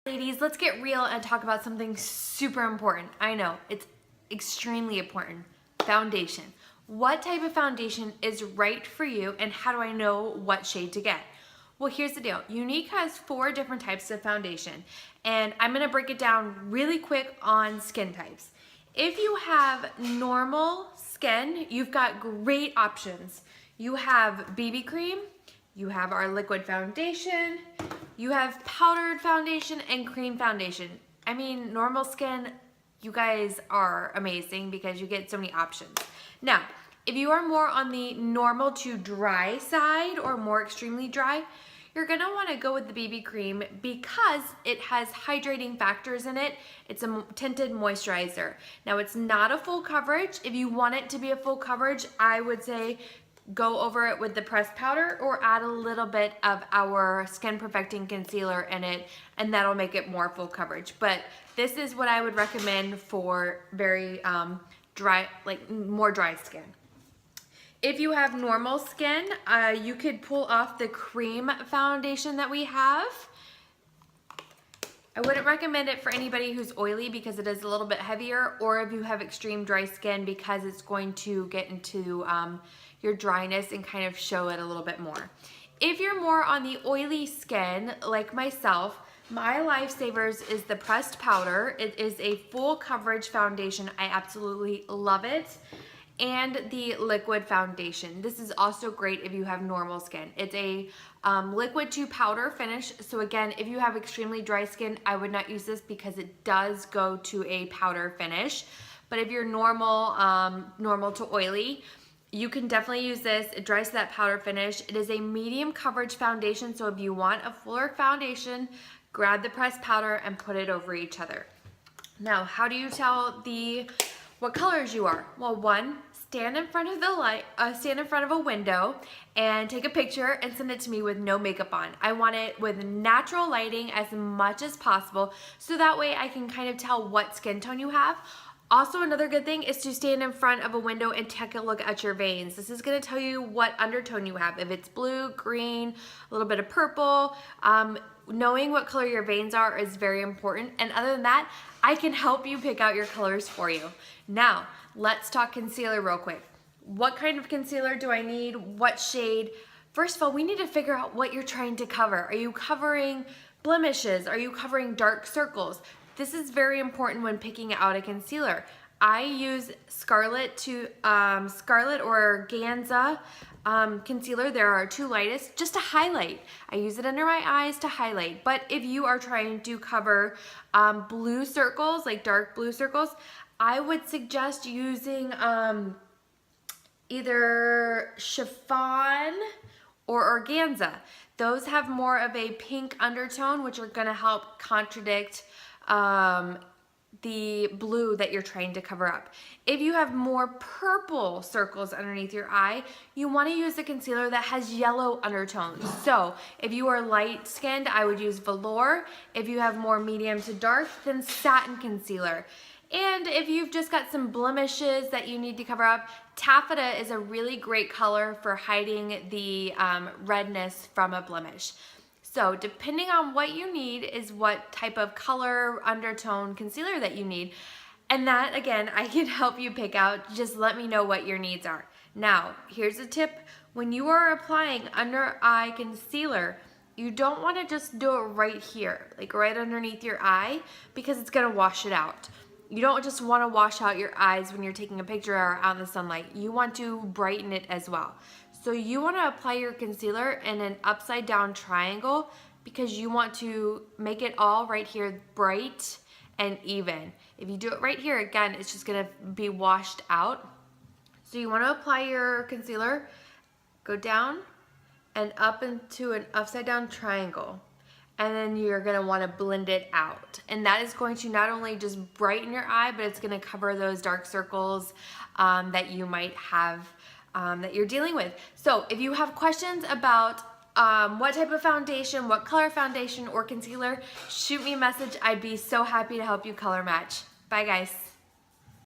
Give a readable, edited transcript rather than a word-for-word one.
Ladies, let's get real and talk about something super important. I know, it's extremely important. Foundation. What type of foundation is right for you, and how do I know what shade to get? Well, here's the deal. Younique has 4 different types of foundation, and I'm gonna break it down really quick on skin types. If you have normal skin, you've got great options. You have BB cream, you have our liquid foundation, you have powdered foundation and cream foundation. I mean, normal skin, you guys are amazing because you get so many options. Now, if you are more on the normal to dry side or more extremely dry, you're gonna wanna go with the BB cream because it has hydrating factors in it. It's a tinted moisturizer. Now, it's not a full coverage. If you want it to be a full coverage, I would say go over it with the pressed powder or add a little bit of our skin perfecting concealer in it, and that'll make it more full coverage. But this is what I would recommend for very dry, like more dry skin. If you have normal skin, you could pull off the cream foundation that we have. I wouldn't recommend it for anybody who's oily because it is a little bit heavier, or if you have extreme dry skin because it's going to get into your dryness and kind of show it a little bit more. If you're more on the oily skin, like myself, my Lifesavers is the pressed powder. It is a full coverage foundation. I absolutely love it. And the liquid foundation. This is also great if you have normal skin. It's a liquid to powder finish. So again, if you have extremely dry skin, I would not use this because it does go to a powder finish. But if you're normal, normal to oily, you can definitely use this. It dries to that powder finish. It is a medium coverage foundation. So if you want a fuller foundation, grab the pressed powder and put it over each other. Now, how do you tell what colors you are? Well, one, stand in front of the light, stand in front of a window and take a picture and send it to me with no makeup on. I want it with natural lighting as much as possible, so that way I can kind of tell what skin tone you have. Also, another good thing is to stand in front of a window and take a look at your veins. This is gonna tell you what undertone you have. If it's blue, green, a little bit of purple, knowing what color your veins are is very important. And other than that, I can help you pick out your colors for you. Now, let's talk concealer real quick. What kind of concealer do I need? What shade? First of all, we need to figure out what you're trying to cover. Are you covering blemishes? Are you covering dark circles? This is very important when picking out a concealer. I use Scarlett or Organza concealer. There are 2 lightest just to highlight. I use it under my eyes to highlight. But if you are trying to cover blue circles, like dark blue circles, I would suggest using either chiffon or organza. Those have more of a pink undertone, which are gonna help contradict the blue that you're trying to cover up. If you have more purple circles underneath your eye, you want to use a concealer that has yellow undertones. So if you are light skinned, I would use Velour. If you have more medium to dark, then satin concealer. And if you've just got some blemishes that you need to cover up, taffeta is a really great color for hiding the redness from a blemish. So depending on what you need is what type of color undertone concealer that you need. And that, again, I can help you pick out. Just let me know what your needs are. Now, here's a tip. When you are applying under eye concealer, you don't want to just do it right here, like right underneath your eye, because it's going to wash it out. You don't just want to wash out your eyes when you're taking a picture or out in the sunlight. You want to brighten it as well. So you want to apply your concealer in an upside down triangle because you want to make it all right here bright and even. If you do it right here, again, it's just going to be washed out. So you want to apply your concealer, go down and up into an upside down triangle. And then you're gonna wanna blend it out. And that is going to not only just brighten your eye, but it's gonna cover those dark circles that you might have, that you're dealing with. So if you have questions about what type of foundation, what color foundation or concealer, shoot me a message. I'd be so happy to help you color match. Bye guys.